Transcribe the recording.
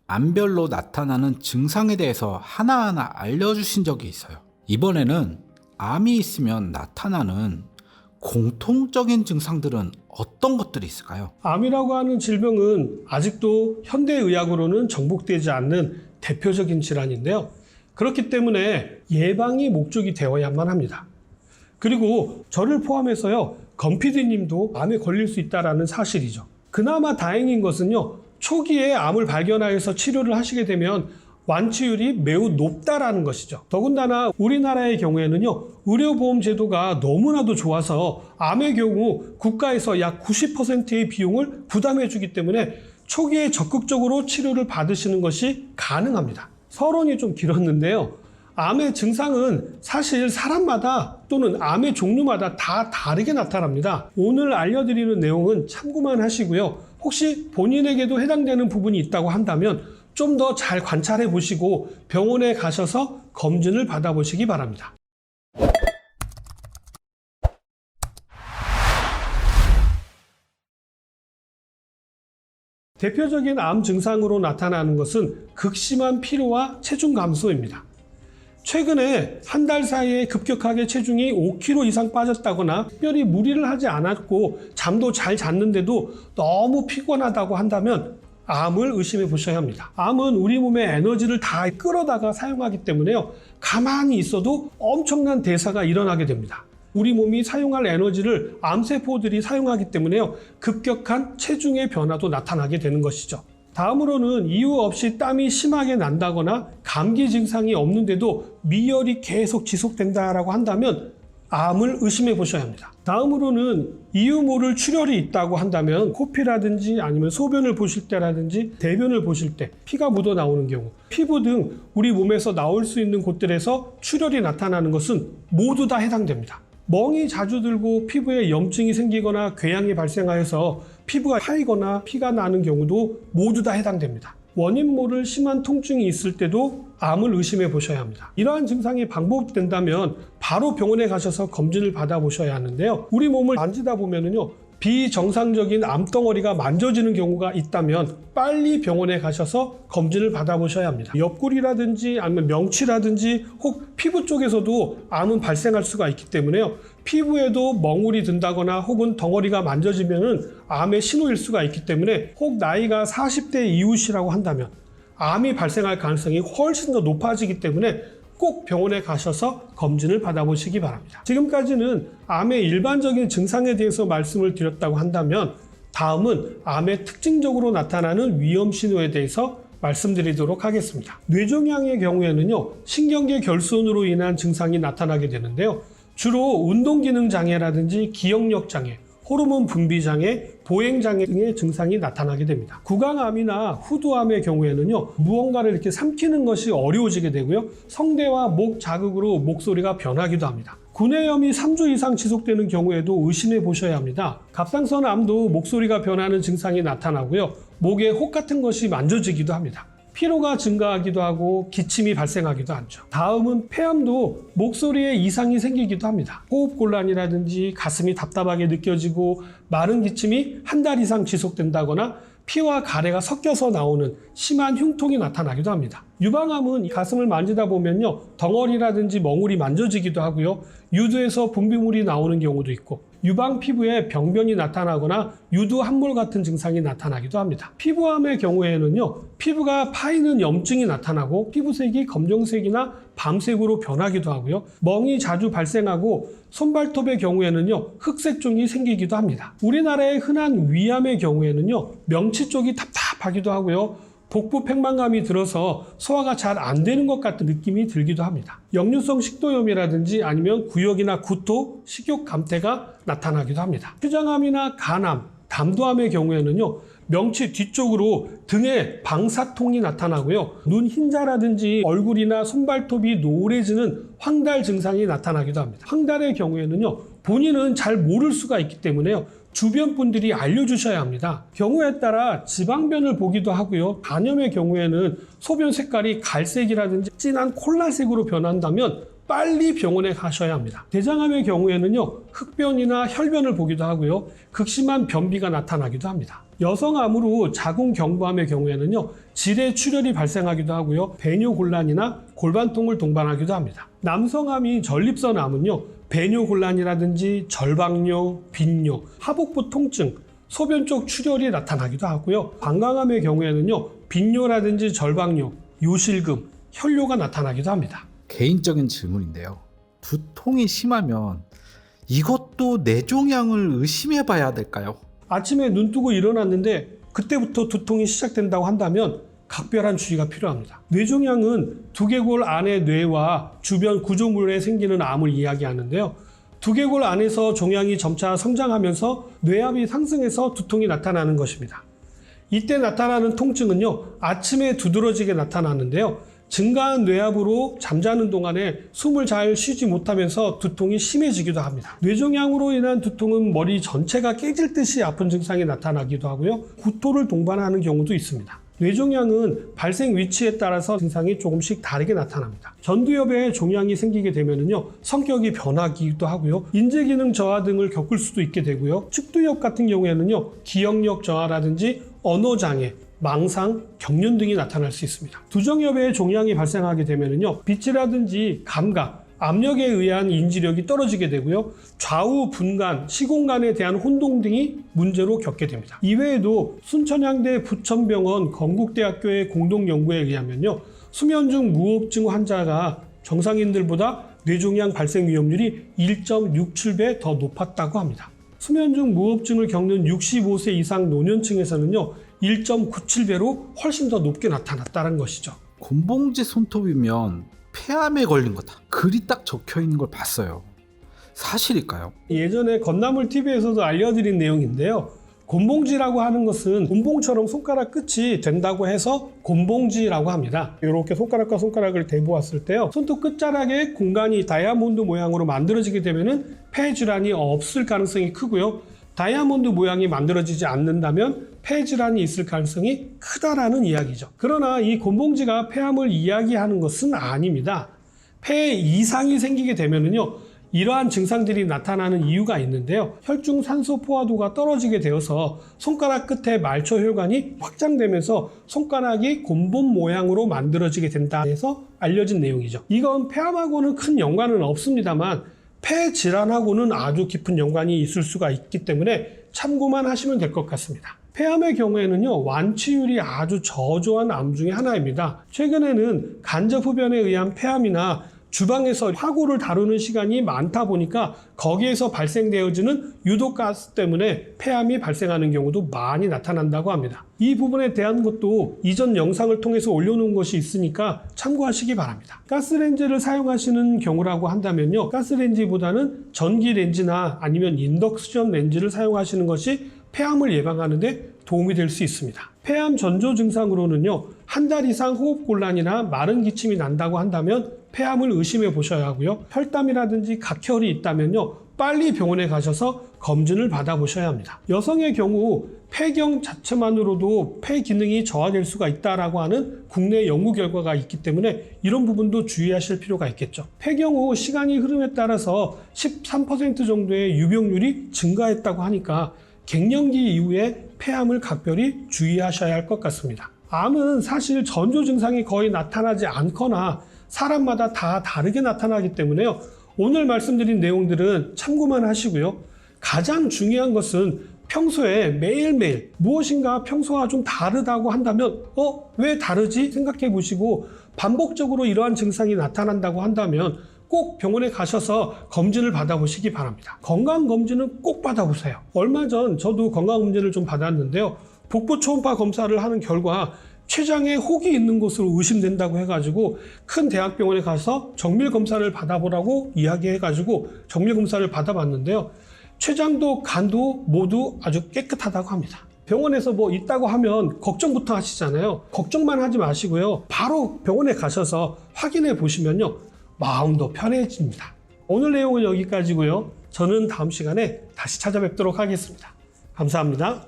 암별로 나타나는 증상에 대해서 하나하나 알려주신 적이 있어요. 이번에는 암이 있으면 나타나는 공통적인 증상들은 어떤 것들이 있을까요? 암이라고 하는 질병은 아직도 현대의학으로는 정복되지 않는 대표적인 질환인데요. 그렇기 때문에 예방이 목적이 되어야만 합니다. 그리고 저를 포함해서요, 건PD님도 암에 걸릴 수 있다는 사실이죠. 그나마 다행인 것은요, 초기에 암을 발견하여서 치료를 하시게 되면 완치율이 매우 높다라는 것이죠. 더군다나 우리나라의 경우에는요, 의료보험 제도가 너무나도 좋아서 암의 경우 국가에서 약 90%의 비용을 부담해 주기 때문에 초기에 적극적으로 치료를 받으시는 것이 가능합니다. 서론이 좀 길었는데요. 암의 증상은 사실 사람마다 또는 암의 종류마다 다 다르게 나타납니다. 오늘 알려드리는 내용은 참고만 하시고요. 혹시 본인에게도 해당되는 부분이 있다고 한다면 좀 더 잘 관찰해 보시고 병원에 가셔서 검진을 받아보시기 바랍니다. 대표적인 암 증상으로 나타나는 것은 극심한 피로와 체중 감소입니다. 최근에 한 달 사이에 급격하게 체중이 5kg 이상 빠졌다거나 특별히 무리를 하지 않았고 잠도 잘 잤는데도 너무 피곤하다고 한다면 암을 의심해 보셔야 합니다. 암은 우리 몸의 에너지를 다 끌어다가 사용하기 때문에요, 가만히 있어도 엄청난 대사가 일어나게 됩니다. 우리 몸이 사용할 에너지를 암세포들이 사용하기 때문에요, 급격한 체중의 변화도 나타나게 되는 것이죠. 다음으로는 이유 없이 땀이 심하게 난다거나 감기 증상이 없는데도 미열이 계속 지속된다라고 한다면 암을 의심해 보셔야 합니다. 다음으로는 이유 모를 출혈이 있다고 한다면 코피라든지 아니면 소변을 보실 때라든지 대변을 보실 때 피가 묻어 나오는 경우, 피부 등 우리 몸에서 나올 수 있는 곳들에서 출혈이 나타나는 것은 모두 다 해당됩니다. 멍이 자주 들고 피부에 염증이 생기거나 궤양이 발생하여서 피부가 파이거나 피가 나는 경우도 모두 다 해당됩니다. 원인 모를 심한 통증이 있을 때도 암을 의심해 보셔야 합니다. 이러한 증상이 반복된다면 바로 병원에 가셔서 검진을 받아보셔야 하는데요. 우리 몸을 만지다 보면은요, 비정상적인 암덩어리가 만져지는 경우가 있다면 빨리 병원에 가셔서 검진을 받아보셔야 합니다. 옆구리라든지 아니면 명치라든지 혹 피부 쪽에서도 암은 발생할 수가 있기 때문에요, 피부에도 멍울이 든다거나 혹은 덩어리가 만져지면은 암의 신호일 수가 있기 때문에 혹 나이가 40대 이후시라고 한다면 암이 발생할 가능성이 훨씬 더 높아지기 때문에 꼭 병원에 가셔서 검진을 받아보시기 바랍니다. 지금까지는 암의 일반적인 증상에 대해서 말씀을 드렸다고 한다면 다음은 암의 특징적으로 나타나는 위험 신호에 대해서 말씀드리도록 하겠습니다. 뇌종양의 경우에는요, 신경계 결손으로 인한 증상이 나타나게 되는데요, 주로 운동기능 장애라든지 기억력 장애, 호르몬 분비 장애, 보행 장애 등의 증상이 나타나게 됩니다. 구강암이나 후두암의 경우에는요, 무언가를 이렇게 삼키는 것이 어려워지게 되고요, 성대와 목 자극으로 목소리가 변하기도 합니다. 구내염이 3주 이상 지속되는 경우에도 의심해 보셔야 합니다. 갑상선 암도 목소리가 변하는 증상이 나타나고요, 목에 혹 같은 것이 만져지기도 합니다. 피로가 증가하기도 하고 기침이 발생하기도 하죠. 다음은 폐암도 목소리에 이상이 생기기도 합니다. 호흡곤란이라든지 가슴이 답답하게 느껴지고 마른 기침이 한 달 이상 지속된다거나 피와 가래가 섞여서 나오는 심한 흉통이 나타나기도 합니다. 유방암은 가슴을 만지다 보면요, 덩어리라든지 멍울이 만져지기도 하고요, 유두에서 분비물이 나오는 경우도 있고 유방 피부에 병변이 나타나거나 유두 함몰 같은 증상이 나타나기도 합니다. 피부암의 경우에는요, 피부가 파이는 염증이 나타나고 피부색이 검정색이나 밤색으로 변하기도 하고요, 멍이 자주 발생하고 손발톱의 경우에는요, 흑색종이 생기기도 합니다. 우리나라의 흔한 위암의 경우에는요, 명치 쪽이 답답하기도 하고요, 복부 팽만감이 들어서 소화가 잘 안 되는 것 같은 느낌이 들기도 합니다. 역류성 식도염이라든지 아니면 구역이나 구토, 식욕 감퇴가 나타나기도 합니다. 췌장암이나 간암, 담도암의 경우에는요, 명치 뒤쪽으로 등에 방사통이 나타나고요, 눈 흰자라든지 얼굴이나 손발톱이 노래지는 황달 증상이 나타나기도 합니다. 황달의 경우에는요, 본인은 잘 모를 수가 있기 때문에요, 주변 분들이 알려주셔야 합니다. 경우에 따라 지방변을 보기도 하고요, 간염의 경우에는 소변 색깔이 갈색이라든지 진한 콜라색으로 변한다면 빨리 병원에 가셔야 합니다. 대장암의 경우에는요, 흑변이나 혈변을 보기도 하고요, 극심한 변비가 나타나기도 합니다. 여성암으로 자궁경부암의 경우에는요, 질의 출혈이 발생하기도 하고요, 배뇨곤란이나 골반통을 동반하기도 합니다. 남성암이 전립선암은요, 배뇨곤란이라든지 절박뇨, 빈뇨, 하복부 통증, 소변 쪽 출혈이 나타나기도 하고요, 방광암의 경우에는요, 빈뇨라든지 절박뇨, 요실금, 혈뇨가 나타나기도 합니다. 개인적인 질문인데요. 두통이 심하면 이것도 뇌종양을 의심해 봐야 될까요? 아침에 눈 뜨고 일어났는데 그때부터 두통이 시작된다고 한다면 각별한 주의가 필요합니다. 뇌종양은 두개골 안의 뇌와 주변 구조물에 생기는 암을 이야기하는데요. 두개골 안에서 종양이 점차 성장하면서 뇌압이 상승해서 두통이 나타나는 것입니다. 이때 나타나는 통증은요, 아침에 두드러지게 나타나는데요, 증가한 뇌압으로 잠자는 동안에 숨을 잘 쉬지 못하면서 두통이 심해지기도 합니다. 뇌종양으로 인한 두통은 머리 전체가 깨질 듯이 아픈 증상이 나타나기도 하고요, 구토를 동반하는 경우도 있습니다. 뇌종양은 발생 위치에 따라서 증상이 조금씩 다르게 나타납니다. 전두엽에 종양이 생기게 되면요, 성격이 변하기도 하고요, 인지기능 저하 등을 겪을 수도 있게 되고요, 측두엽 같은 경우에는요, 기억력 저하라든지 언어장애, 망상, 경련 등이 나타날 수 있습니다. 두정엽에 종양이 발생하게 되면요, 빛이라든지 감각, 압력에 의한 인지력이 떨어지게 되고요, 좌우 분간, 시공간에 대한 혼동 등이 문제로 겪게 됩니다. 이외에도 순천향대 부천병원 건국대학교의 공동연구에 의하면요, 수면 중 무호흡증 환자가 정상인들보다 뇌종양 발생 위험률이 1.67배 더 높았다고 합니다. 수면 중 무호흡증을 겪는 65세 이상 노년층에서는요, 1.97배로 훨씬 더 높게 나타났다는 것이죠. 곤봉지 손톱이면 폐암에 걸린 거다. 글이 딱 적혀 있는 걸 봤어요. 사실일까요? 예전에 건나물 TV에서도 알려드린 내용인데요. 곤봉지라고 하는 것은 곤봉처럼 손가락 끝이 된다고 해서 곤봉지라고 합니다. 이렇게 손가락과 손가락을 대보았을 때요, 손톱 끝자락에 공간이 다이아몬드 모양으로 만들어지게 되면은 폐 질환이 없을 가능성이 크고요, 다이아몬드 모양이 만들어지지 않는다면 폐 질환이 있을 가능성이 크다라는 이야기죠. 그러나 이 곤봉지가 폐암을 이야기하는 것은 아닙니다. 폐에 이상이 생기게 되면은요, 이러한 증상들이 나타나는 이유가 있는데요, 혈중 산소 포화도가 떨어지게 되어서 손가락 끝에 말초 혈관이 확장되면서 손가락이 곤봉 모양으로 만들어지게 된다 해서 알려진 내용이죠. 이건 폐암하고는 큰 연관은 없습니다만 폐 질환하고는 아주 깊은 연관이 있을 수가 있기 때문에 참고만 하시면 될 것 같습니다. 폐암의 경우에는요, 완치율이 아주 저조한 암 중에 하나입니다. 최근에는 간접 흡연에 의한 폐암이나 주방에서 화구를 다루는 시간이 많다 보니까 거기에서 발생되어지는 유독가스 때문에 폐암이 발생하는 경우도 많이 나타난다고 합니다. 이 부분에 대한 것도 이전 영상을 통해서 올려놓은 것이 있으니까 참고하시기 바랍니다. 가스렌지를 사용하시는 경우라고 한다면요, 가스렌지보다는 전기렌지나 아니면 인덕션 렌지를 사용하시는 것이 폐암을 예방하는 데 도움이 될 수 있습니다. 폐암 전조 증상으로는요, 한 달 이상 호흡곤란이나 마른 기침이 난다고 한다면 폐암을 의심해 보셔야 하고요, 혈담이라든지 각혈이 있다면요, 빨리 병원에 가셔서 검진을 받아보셔야 합니다. 여성의 경우 폐경 자체만으로도 폐 기능이 저하될 수가 있다라고 하는 국내 연구 결과가 있기 때문에 이런 부분도 주의하실 필요가 있겠죠. 폐경 후 시간이 흐름에 따라서 13% 정도의 유병률이 증가했다고 하니까 갱년기 이후에 폐암을 각별히 주의하셔야 할 것 같습니다. 암은 사실 전조 증상이 거의 나타나지 않거나 사람마다 다 다르게 나타나기 때문에요, 오늘 말씀드린 내용들은 참고만 하시고요, 가장 중요한 것은 평소에 매일매일 무엇인가 평소와 좀 다르다고 한다면 왜 다르지 생각해 보시고, 반복적으로 이러한 증상이 나타난다고 한다면 꼭 병원에 가셔서 검진을 받아보시기 바랍니다. 건강검진은 꼭 받아보세요. 얼마 전 저도 건강검진을 좀 받았는데요, 복부 초음파 검사를 하는 결과 췌장에 혹이 있는 것으로 의심된다고 해가지고 큰 대학병원에 가서 정밀검사를 받아보라고 이야기해가지고 정밀검사를 받아봤는데요, 췌장도 간도 모두 아주 깨끗하다고 합니다. 병원에서 뭐 있다고 하면 걱정부터 하시잖아요. 걱정만 하지 마시고요, 바로 병원에 가셔서 확인해 보시면요, 마음도 편해집니다. 오늘 내용은 여기까지고요. 저는 다음 시간에 다시 찾아뵙도록 하겠습니다. 감사합니다.